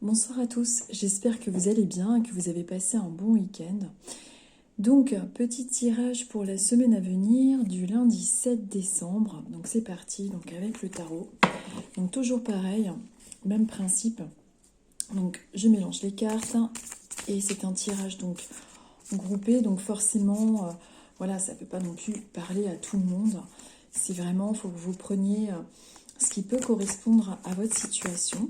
Bonsoir à tous, j'espère que vous allez bien et que vous avez passé un bon week-end. Donc, petit tirage pour la semaine à venir du lundi 7 décembre. Donc c'est parti, donc avec le tarot. Donc toujours pareil, même principe. Donc je mélange les cartes et c'est un tirage donc groupé. Donc forcément, voilà, ça ne peut pas non plus parler à tout le monde. C'est vraiment, il faut que vous preniez ce qui peut correspondre à votre situation.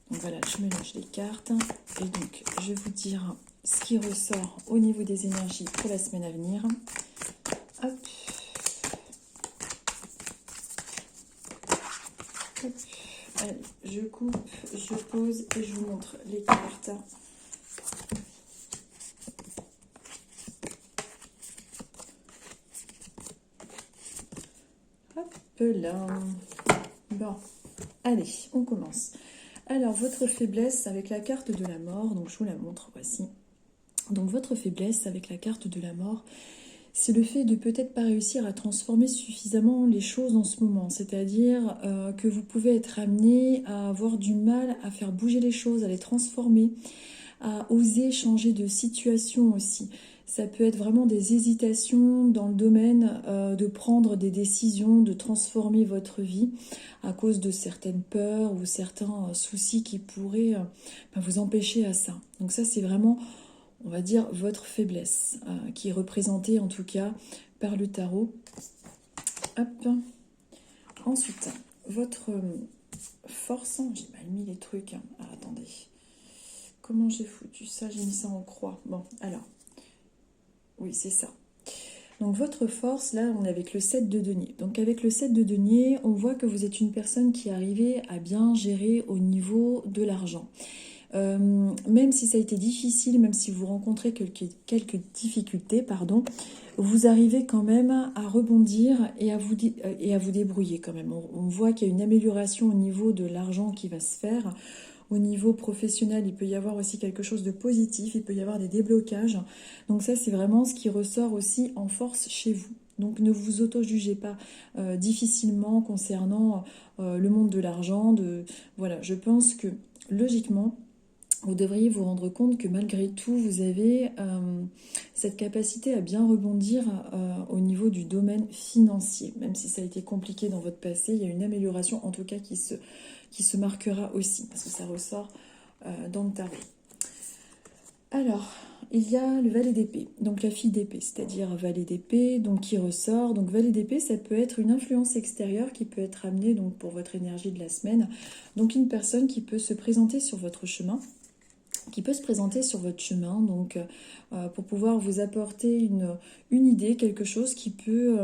Donc voilà, je mélange les cartes et donc je vais vous dire ce qui ressort au niveau des énergies pour la semaine à venir. Hop. Hop. Allez, je coupe, je pose et je vous montre les cartes. Hop là. Bon, allez, on commence. Alors, votre faiblesse avec la carte de la mort, donc je vous la montre, voici. Donc, votre faiblesse avec la carte de la mort, c'est le fait de peut-être pas réussir à transformer suffisamment les choses en ce moment. C'est-à-dire que vous pouvez être amené à avoir du mal à faire bouger les choses, à les transformer, à oser changer de situation aussi. Ça peut être vraiment des hésitations dans le domaine de prendre des décisions, de transformer votre vie à cause de certaines peurs ou certains soucis qui pourraient vous empêcher à ça. Donc ça, c'est vraiment, on va dire, votre faiblesse qui est représentée en tout cas par le tarot. Hop. Ensuite, votre force, j'ai mal mis les trucs. Ah, attendez. Comment j'ai foutu ça? J'ai mis ça en croix. Bon, alors. Oui, c'est ça. Donc votre force, là, on est avec le 7 de denier. Donc avec le 7 de denier, on voit que vous êtes une personne qui est arrivée à bien gérer au niveau de l'argent. Même si ça a été difficile, même si vous rencontrez quelques difficultés, pardon, vous arrivez quand même à rebondir et à vous débrouiller quand même. On voit qu'il y a une amélioration au niveau de l'argent qui va se faire. Au niveau professionnel, il peut y avoir aussi quelque chose de positif, il peut y avoir des déblocages. Donc ça, c'est vraiment ce qui ressort aussi en force chez vous. Donc ne vous auto-jugez pas difficilement concernant le monde de l'argent. Voilà, je pense que logiquement, vous devriez vous rendre compte que malgré tout, vous avez cette capacité à bien rebondir au niveau du domaine financier. Même si ça a été compliqué dans votre passé, il y a une amélioration en tout cas qui se marquera aussi, parce que ça ressort dans le tarot. Alors, il y a le valet d'épée, donc la fille d'épée, c'est-à-dire valet d'épée, donc qui ressort. Donc valet d'épée, ça peut être une influence extérieure qui peut être amenée donc pour votre énergie de la semaine. Donc une personne qui peut se présenter sur votre chemin, donc pour pouvoir vous apporter une idée, quelque chose qui peut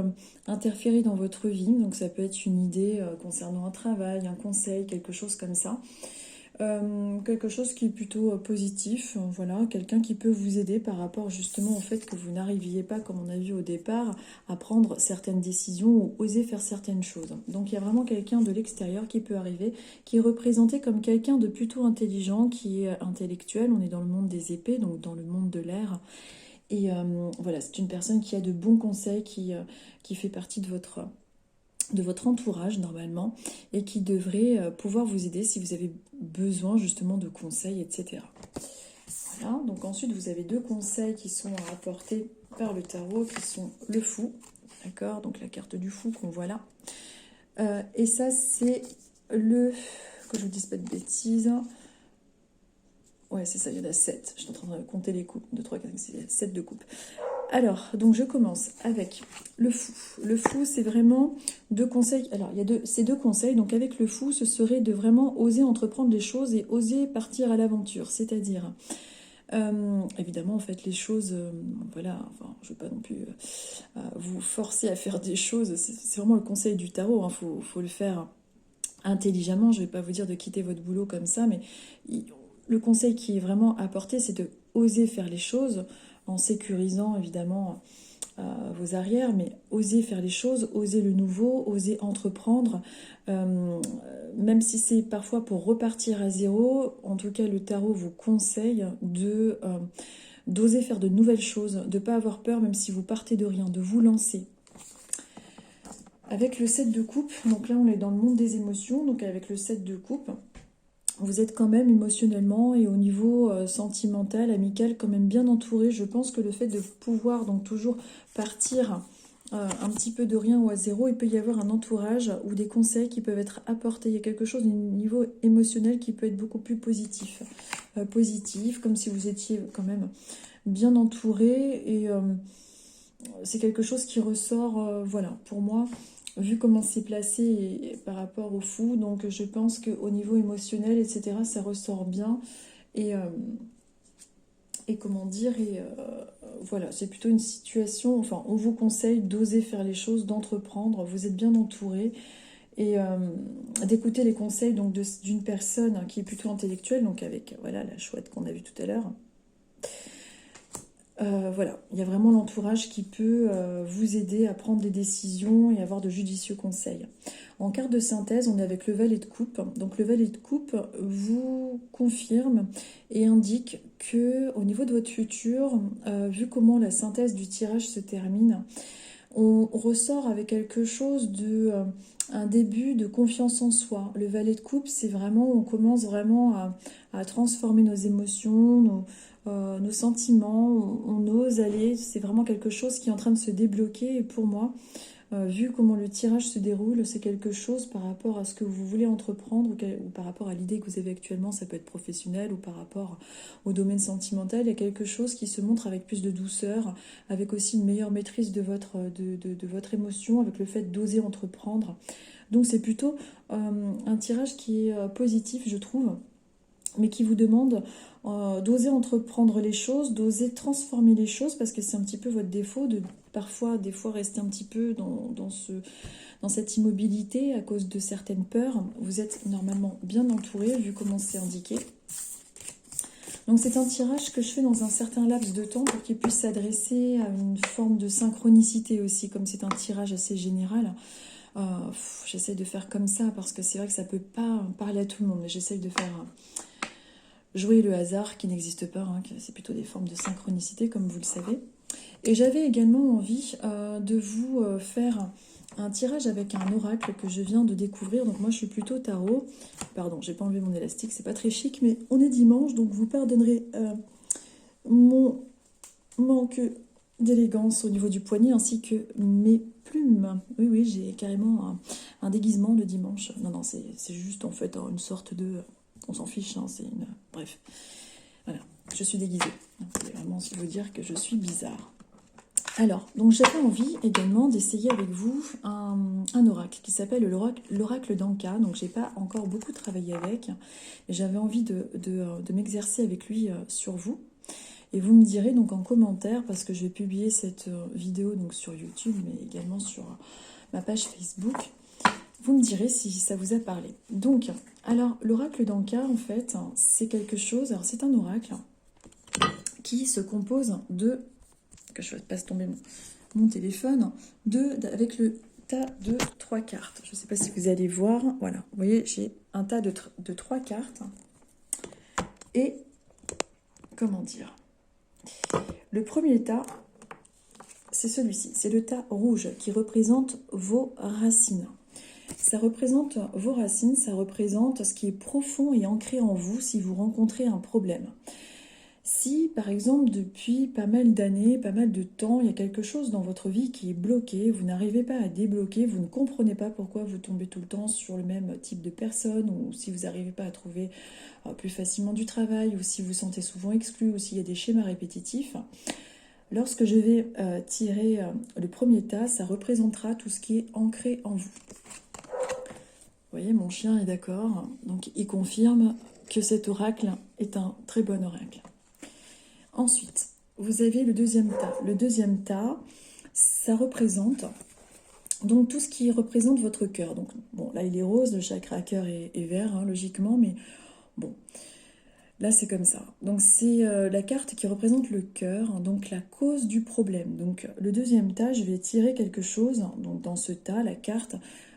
interférer dans votre vie. Donc ça peut être une idée concernant un travail, un conseil, quelque chose comme ça. Quelque chose qui est plutôt positif, voilà, quelqu'un qui peut vous aider par rapport justement au fait que vous n'arriviez pas, comme on a vu au départ, à prendre certaines décisions ou oser faire certaines choses. Donc il y a vraiment quelqu'un de l'extérieur qui peut arriver, qui est représenté comme quelqu'un de plutôt intelligent, qui est intellectuel. On est dans le monde des épées, donc dans le monde de l'air. Et voilà, c'est une personne qui a de bons conseils, qui fait partie de votre entourage normalement et qui devrait pouvoir vous aider si vous avez besoin justement de conseils, etc. Voilà, donc ensuite vous avez deux conseils qui sont apportés par le tarot qui sont le fou, d'accord, donc la carte du fou qu'on voit là. Et ça c'est que je vous dise pas de bêtises. Ouais, c'est ça, il y en a 7. Je suis en train de compter les coupes. 2, 3, 4, 5, 6, 7 de coupes. Alors, donc je commence avec le fou. Le fou, c'est vraiment deux conseils. Alors, il y a ces deux conseils. Donc, avec le fou, ce serait de vraiment oser entreprendre les choses et oser partir à l'aventure. C'est-à-dire, évidemment, en fait, les choses, voilà, enfin, je ne veux pas non plus vous forcer à faire des choses. C'est vraiment le conseil du tarot. Hein. Faut le faire intelligemment. Je ne vais pas vous dire de quitter votre boulot comme ça, mais le conseil qui est vraiment apporté, c'est de oser faire les choses en sécurisant évidemment vos arrières, mais oser faire les choses, oser le nouveau, oser entreprendre, même si c'est parfois pour repartir à zéro. En tout cas, le tarot vous conseille d'oser faire de nouvelles choses, de ne pas avoir peur même si vous partez de rien, de vous lancer. Avec le 7 de coupe, donc là on est dans le monde des émotions, donc avec le 7 de coupe, vous êtes quand même émotionnellement et au niveau sentimental, amical, quand même bien entouré. Je pense que le fait de pouvoir donc toujours partir un petit peu de rien ou à zéro, il peut y avoir un entourage ou des conseils qui peuvent être apportés. Il y a quelque chose au niveau émotionnel qui peut être beaucoup plus positif. Positif, comme si vous étiez quand même bien entouré. Et c'est quelque chose qui ressort, voilà, pour moi, vu comment c'est placé par rapport au fou. Donc je pense qu'au niveau émotionnel, etc., ça ressort bien. Et, comment dire, voilà, c'est plutôt une situation, enfin, on vous conseille d'oser faire les choses, d'entreprendre, vous êtes bien entouré, et d'écouter les conseils donc d'une personne qui est plutôt intellectuelle, donc avec, voilà, la chouette qu'on a vue tout à l'heure. Voilà, il y a vraiment l'entourage qui peut vous aider à prendre des décisions et avoir de judicieux conseils. En carte de synthèse, on est avec le valet de coupe. Donc le valet de coupe vous confirme et indique que au niveau de votre futur, vu comment la synthèse du tirage se termine, on ressort avec quelque chose de un début de confiance en soi. Le valet de coupe, c'est vraiment, on commence vraiment à transformer nos émotions, nos sentiments, on ose aller, c'est vraiment quelque chose qui est en train de se débloquer. Et pour moi, vu comment le tirage se déroule, c'est quelque chose par rapport à ce que vous voulez entreprendre ou par rapport à l'idée que vous avez actuellement, ça peut être professionnel ou par rapport au domaine sentimental, il y a quelque chose qui se montre avec plus de douceur, avec aussi une meilleure maîtrise de votre émotion, avec le fait d'oser entreprendre. Donc c'est plutôt un tirage qui est positif, je trouve, mais qui vous demande d'oser entreprendre les choses, d'oser transformer les choses, parce que c'est un petit peu votre défaut de parfois, des fois, rester un petit peu dans cette immobilité à cause de certaines peurs. Vous êtes normalement bien entouré, vu comment c'est indiqué. Donc c'est un tirage que je fais dans un certain laps de temps pour qu'il puisse s'adresser à une forme de synchronicité aussi, comme c'est un tirage assez général. J'essaie de faire comme ça parce que c'est vrai que ça peut pas parler à tout le monde, mais j'essaie de faire jouer le hasard qui n'existe pas, hein, c'est plutôt des formes de synchronicité comme vous le savez. Et j'avais également envie de vous faire un tirage avec un oracle que je viens de découvrir. Donc moi je suis plutôt tarot. Pardon, j'ai pas enlevé mon élastique, c'est pas très chic, mais on est dimanche, donc vous pardonnerez mon manque d'élégance au niveau du poignet ainsi que mes plumes. Oui, oui, j'ai carrément un déguisement le dimanche. Non, c'est juste en fait une sorte de... On s'en fiche, hein, c'est une... Bref. Voilà, je suis déguisée. C'est vraiment aussi vous dire que je suis bizarre. Alors, donc j'avais envie également d'essayer avec vous un oracle qui s'appelle l'oracle d'Anka. Donc j'ai pas encore beaucoup travaillé avec. J'avais envie de m'exercer avec lui sur vous. Et vous me direz donc en commentaire, parce que je vais publier cette vidéo donc sur YouTube, mais également sur ma page Facebook. Vous me direz si ça vous a parlé. Donc, alors, l'oracle d'Anka, en fait, c'est quelque chose... Alors, c'est un oracle qui se compose de... Que je fasse tomber mon téléphone. Avec le tas de 3 cartes. Je ne sais pas si vous allez voir. Voilà, vous voyez, j'ai un tas de 3 cartes. Et, comment dire, le premier tas, c'est celui-ci. C'est le tas rouge qui représente vos racines. Ça représente vos racines, ça représente ce qui est profond et ancré en vous si vous rencontrez un problème. Si, par exemple, depuis pas mal d'années, pas mal de temps, il y a quelque chose dans votre vie qui est bloqué, vous n'arrivez pas à débloquer, vous ne comprenez pas pourquoi vous tombez tout le temps sur le même type de personne, ou si vous n'arrivez pas à trouver plus facilement du travail, ou si vous vous sentez souvent exclu, ou s'il y a des schémas répétitifs, lorsque je vais tirer le premier tas, ça représentera tout ce qui est ancré en vous. Vous voyez, mon chien est d'accord, donc il confirme que cet oracle est un très bon oracle. Ensuite, vous avez le deuxième tas. Le deuxième tas, ça représente donc tout ce qui représente votre cœur. Donc, bon, là il est rose, le chakra cœur est vert, hein, logiquement, mais bon, là c'est comme ça. Donc c'est la carte qui représente le cœur, donc la cause du problème. Donc le deuxième tas, je vais tirer quelque chose. Donc dans ce tas, la carte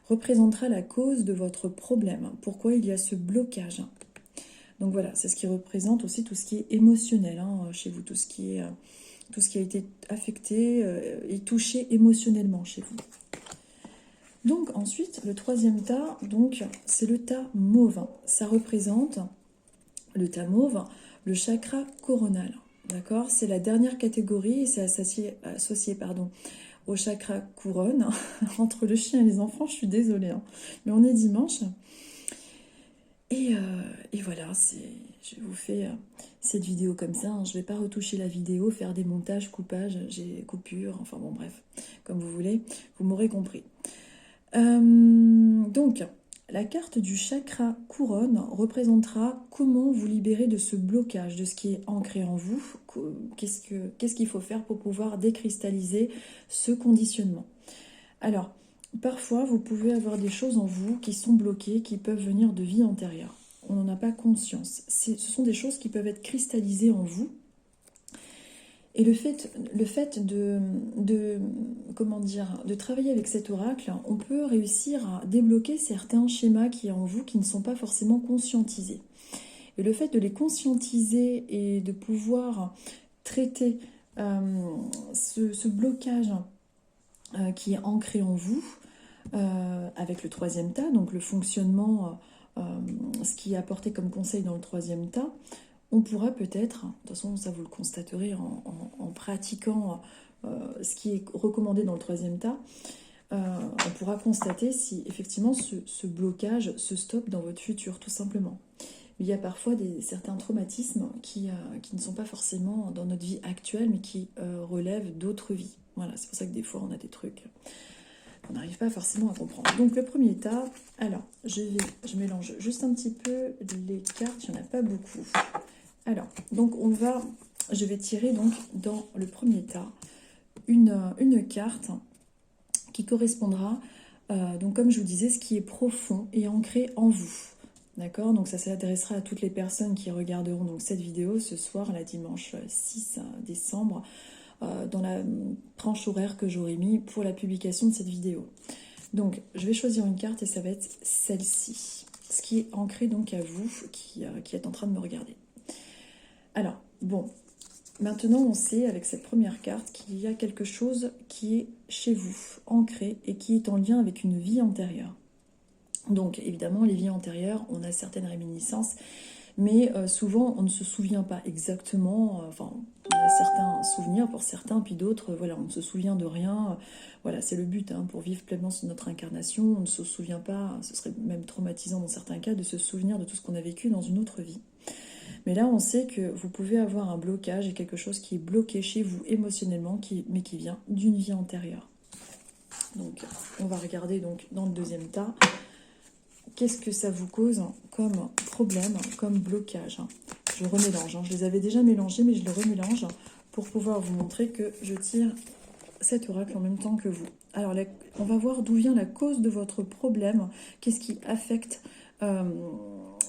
représentera la cause de votre problème. Pourquoi il y a ce blocage? Donc voilà, c'est ce qui représente aussi tout ce qui est émotionnel hein, chez vous, tout ce qui a été affecté et touché émotionnellement chez vous. Donc ensuite, le troisième tas, donc c'est le tas mauve. Ça représente le tas mauve, le chakra coronal. D'accord? C'est la dernière catégorie et c'est associé au chakra couronne. Entre le chien et les enfants, je suis désolée, hein. Mais on est dimanche. Et voilà, je vous fais cette vidéo comme ça, hein. Je ne vais pas retoucher la vidéo, faire des montages, coupages, j'ai coupures, enfin bon bref, comme vous voulez, vous m'aurez compris. Donc, la carte du chakra couronne représentera comment vous libérer de ce blocage, de ce qui est ancré en vous. Qu'est-ce qu'il faut faire pour pouvoir décristalliser ce conditionnement? Alors, parfois, vous pouvez avoir des choses en vous qui sont bloquées, qui peuvent venir de vie antérieure. On n'en a pas conscience. Ce sont des choses qui peuvent être cristallisées en vous. Et le fait comment dire, de travailler avec cet oracle, on peut réussir à débloquer certains schémas qui sont en vous qui ne sont pas forcément conscientisés. Et le fait de les conscientiser et de pouvoir traiter ce blocage qui est ancré en vous, avec le troisième tas, donc le fonctionnement, ce qui est apporté comme conseil dans le troisième tas, on pourra peut-être, de toute façon ça vous le constaterez en pratiquant ce qui est recommandé dans le troisième tas, on pourra constater si effectivement ce blocage se stoppe dans votre futur, tout simplement. Il y a parfois certains traumatismes qui ne sont pas forcément dans notre vie actuelle, mais qui relèvent d'autres vies. Voilà, c'est pour ça que des fois on a des trucs qu'on n'arrive pas forcément à comprendre. Donc le premier tas, alors je mélange juste un petit peu les cartes, il n'y en a pas beaucoup. Alors, donc je vais tirer donc dans le premier tas une carte qui correspondra, donc comme je vous disais, ce qui est profond et ancré en vous. D'accord? Donc ça s'adressera à toutes les personnes qui regarderont donc cette vidéo ce soir, la dimanche 6 décembre, dans la tranche horaire que j'aurai mis pour la publication de cette vidéo. Donc je vais choisir une carte et ça va être celle-ci, ce qui est ancré donc à vous qui êtes en train de me regarder. Alors, bon, maintenant on sait avec cette première carte qu'il y a quelque chose qui est chez vous, ancré et qui est en lien avec une vie antérieure. Donc évidemment, les vies antérieures, on a certaines réminiscences, mais souvent on ne se souvient pas exactement, enfin on a certains souvenirs pour certains, puis d'autres, voilà, on ne se souvient de rien. Voilà, c'est le but, hein, pour vivre pleinement notre incarnation, on ne se souvient pas, ce serait même traumatisant dans certains cas de se souvenir de tout ce qu'on a vécu dans une autre vie. Mais là, on sait que vous pouvez avoir un blocage et quelque chose qui est bloqué chez vous émotionnellement, mais qui vient d'une vie antérieure. Donc, on va regarder donc dans le deuxième tas. Qu'est-ce que ça vous cause comme problème, comme blocage? Je remélange. Je les avais déjà mélangés, mais je les remélange pour pouvoir vous montrer que je tire cet oracle en même temps que vous. Alors, on va voir d'où vient la cause de votre problème. Qu'est-ce qui affecte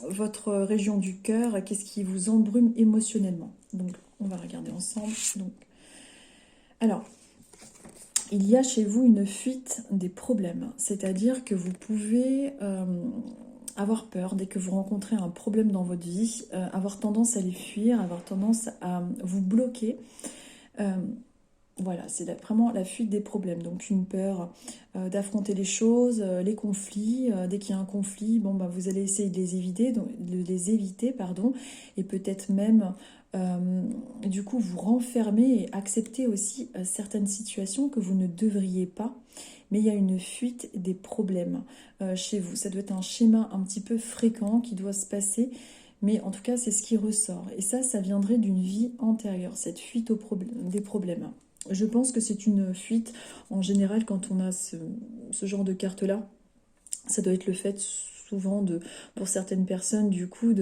votre région du cœur, qu'est-ce qui vous embrume émotionnellement. Donc, on va regarder ensemble. Donc, alors, il y a chez vous une fuite des problèmes, c'est-à-dire que vous pouvez avoir peur dès que vous rencontrez un problème dans votre vie, avoir tendance à les fuir, avoir tendance à vous bloquer. Voilà, c'est vraiment la fuite des problèmes. Donc une peur d'affronter les choses, les conflits. Dès qu'il y a un conflit, bon, bah, vous allez essayer de les éviter, et peut-être même du coup vous renfermer et accepter aussi certaines situations que vous ne devriez pas. Mais il y a une fuite des problèmes chez vous. Ça doit être un schéma un petit peu fréquent qui doit se passer. Mais en tout cas, c'est ce qui ressort. Et ça viendrait d'une vie antérieure, cette fuite des problèmes. Je pense que c'est une fuite, en général, quand on a ce genre de carte-là, ça doit être le fait souvent, pour certaines personnes, du coup,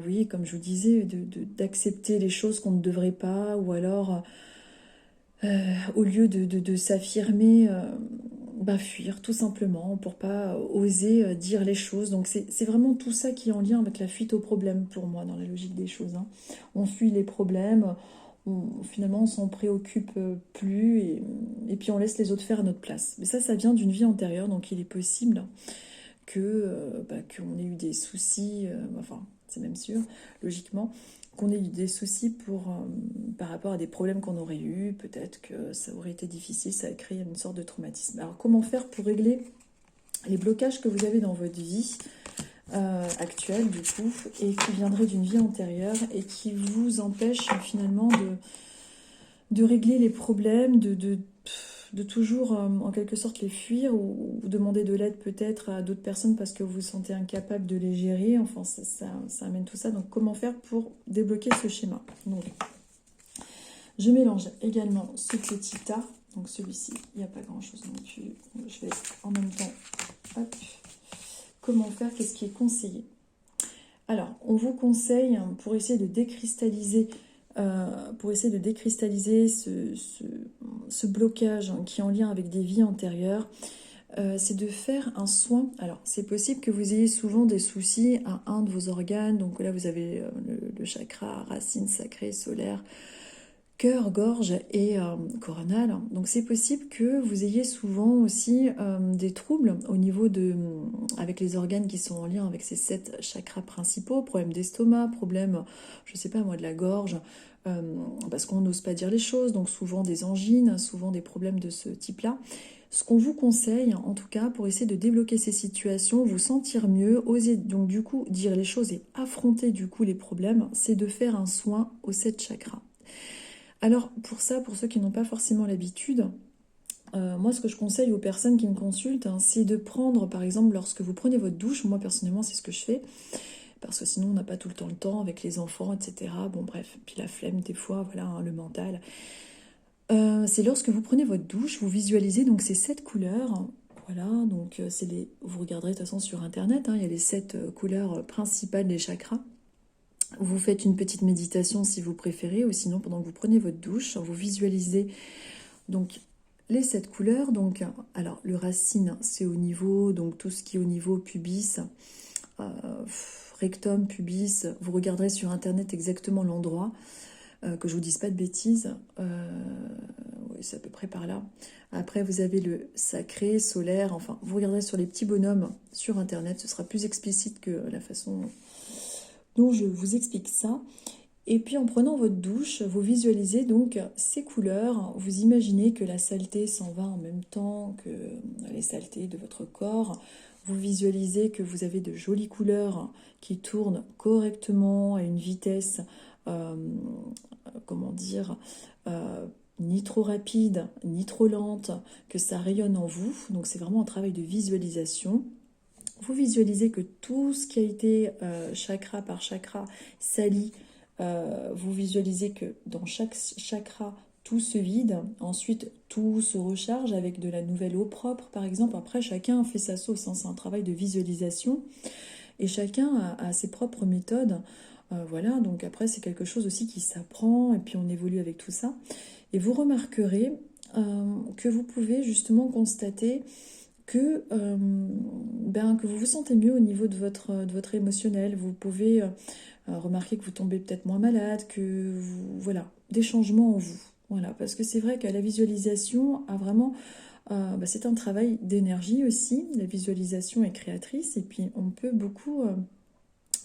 oui, comme je vous disais, d'accepter les choses qu'on ne devrait pas, ou alors, au lieu de s'affirmer, fuir, tout simplement, pour pas oser dire les choses. Donc c'est vraiment tout ça qui est en lien avec la fuite aux problèmes, pour moi, dans la logique des choses. On fuit les problèmes, finalement on s'en préoccupe plus et puis on laisse les autres faire à notre place. Mais ça vient d'une vie antérieure, donc il est possible qu'on ait eu des soucis, enfin c'est même sûr, logiquement, qu'on ait eu des soucis par rapport à des problèmes qu'on aurait eu, peut-être que ça aurait été difficile, ça a créé une sorte de traumatisme. Alors comment faire pour régler les blocages que vous avez dans votre vie actuelle, du coup, et qui viendraient d'une vie antérieure et qui vous empêchent finalement de régler les problèmes, de toujours en quelque sorte les fuir ou demander de l'aide peut-être à d'autres personnes parce que vous vous sentez incapable de les gérer. Enfin, ça amène tout ça. Donc, comment faire pour débloquer ce schéma? Donc, je mélange également ce petit tas. Donc, celui-ci, il n'y a pas grand-chose non plus. Donc, je vais en même temps... Hop. Comment faire? Qu'est-ce qui est conseillé? Alors, on vous conseille, pour essayer de décristalliser, ce blocage qui est en lien avec des vies antérieures, c'est de faire un soin. Alors, c'est possible que vous ayez souvent des soucis à un de vos organes. Donc là, vous avez le chakra racine sacrée solaire, cœur, gorge et coronal. Donc c'est possible que vous ayez souvent aussi des troubles au niveau avec les organes qui sont en lien avec ces 7 chakras principaux, problème d'estomac, problème, je sais pas moi, de la gorge, parce qu'on n'ose pas dire les choses, donc souvent des angines, souvent des problèmes de ce type-là. Ce qu'on vous conseille, en tout cas, pour essayer de débloquer ces situations, vous sentir mieux, oser donc du coup dire les choses et affronter du coup les problèmes, c'est de faire un soin aux 7 chakras. Alors pour ça, pour ceux qui n'ont pas forcément l'habitude, moi ce que je conseille aux personnes qui me consultent, c'est de prendre par exemple lorsque vous prenez votre douche, moi personnellement c'est ce que je fais, parce que sinon on n'a pas tout le temps avec les enfants, etc. Bon bref, puis la flemme des fois, voilà, le mental. C'est lorsque vous prenez votre douche, vous visualisez donc ces 7 couleurs. Voilà, donc vous regarderez de toute façon sur internet, il y a les 7 couleurs principales des chakras. Vous faites une petite méditation si vous préférez, ou sinon pendant que vous prenez votre douche, vous visualisez donc les 7 couleurs. Donc, alors le racine, c'est au niveau, donc tout ce qui est au niveau pubis, rectum, pubis. Vous regarderez sur internet exactement l'endroit, que je vous dise pas de bêtises. Oui, c'est à peu près par là. Après, vous avez le sacré, solaire. Enfin, vous regarderez sur les petits bonhommes sur internet. Ce sera plus explicite que la façon dont je vous explique ça. Et puis en prenant votre douche, vous visualisez donc ces couleurs, vous imaginez que la saleté s'en va en même temps que les saletés de votre corps, vous visualisez que vous avez de jolies couleurs qui tournent correctement à une vitesse, comment dire, ni trop rapide, ni trop lente, que ça rayonne en vous. Donc c'est vraiment un travail de visualisation. Vous visualisez que tout ce qui a été chakra par chakra sali, vous visualisez que dans chaque chakra, tout se vide. Ensuite, tout se recharge avec de la nouvelle eau propre, par exemple. Après, chacun fait sa sauce. C'est un travail de visualisation. Et chacun a ses propres méthodes. Voilà, donc après, c'est quelque chose aussi qui s'apprend. Et puis, on évolue avec tout ça. Et vous remarquerez que vous pouvez justement constater que vous vous sentez mieux au niveau de votre émotionnel. Vous pouvez remarquer que vous tombez peut-être moins malade, que vous, voilà, des changements en vous. Voilà, parce que c'est vrai que la visualisation a vraiment... c'est un travail d'énergie aussi. La visualisation est créatrice et puis on peut beaucoup...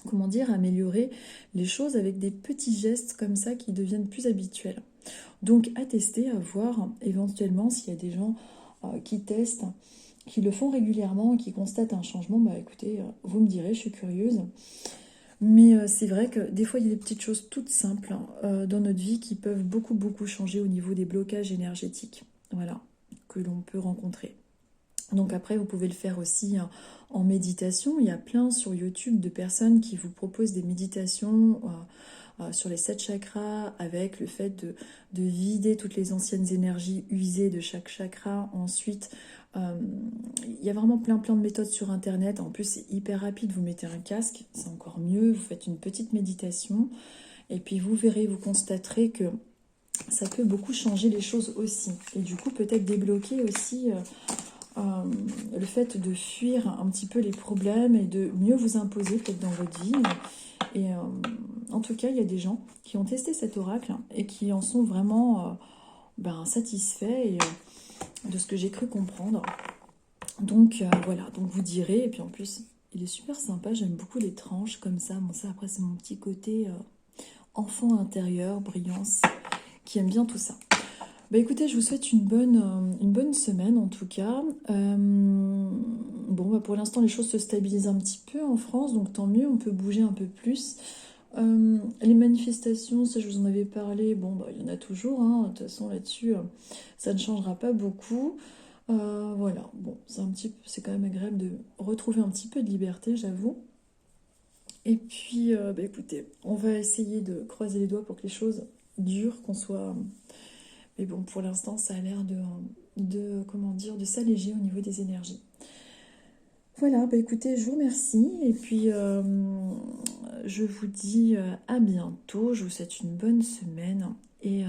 comment dire, améliorer les choses avec des petits gestes comme ça qui deviennent plus habituels. Donc à tester, à voir éventuellement s'il y a des gens qui testent, qui le font régulièrement, qui constatent un changement, écoutez, vous me direz, je suis curieuse. Mais c'est vrai que des fois, il y a des petites choses toutes simples dans notre vie qui peuvent beaucoup, beaucoup changer au niveau des blocages énergétiques, voilà, que l'on peut rencontrer. Donc après, vous pouvez le faire aussi en méditation. Il y a plein sur YouTube de personnes qui vous proposent des méditations sur les 7 chakras, avec le fait de vider toutes les anciennes énergies usées de chaque chakra. Ensuite, il y a vraiment plein de méthodes sur internet. En plus, c'est hyper rapide, vous mettez un casque, c'est encore mieux, vous faites une petite méditation et puis vous verrez, vous constaterez que ça peut beaucoup changer les choses aussi. Et du coup, peut-être débloquer aussi le fait de fuir un petit peu les problèmes et de mieux vous imposer peut-être dans votre vie. Et en tout cas, il y a des gens qui ont testé cet oracle et qui en sont vraiment satisfaits de ce que j'ai cru comprendre. Donc voilà, donc vous direz, et puis en plus, il est super sympa, j'aime beaucoup les tranches comme ça. Bon, ça après, c'est mon petit côté enfant intérieur, brillance, qui aime bien tout ça. Bah écoutez, je vous souhaite une bonne semaine en tout cas. Bon, bah pour l'instant, les choses se stabilisent un petit peu en France, donc tant mieux, on peut bouger un peu plus. Les manifestations, ça je vous en avais parlé, bon, bah il y en a toujours, hein. De toute façon là-dessus, ça ne changera pas beaucoup. Voilà, bon, c'est quand même agréable de retrouver un petit peu de liberté, j'avoue. Et puis, bah écoutez, on va essayer de croiser les doigts pour que les choses durent, qu'on soit. Mais bon, pour l'instant, ça a l'air comment dire, de s'alléger au niveau des énergies. Voilà, bah écoutez, je vous remercie et puis je vous dis à bientôt. Je vous souhaite une bonne semaine et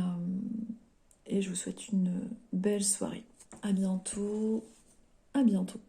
je vous souhaite une belle soirée. À bientôt, à bientôt.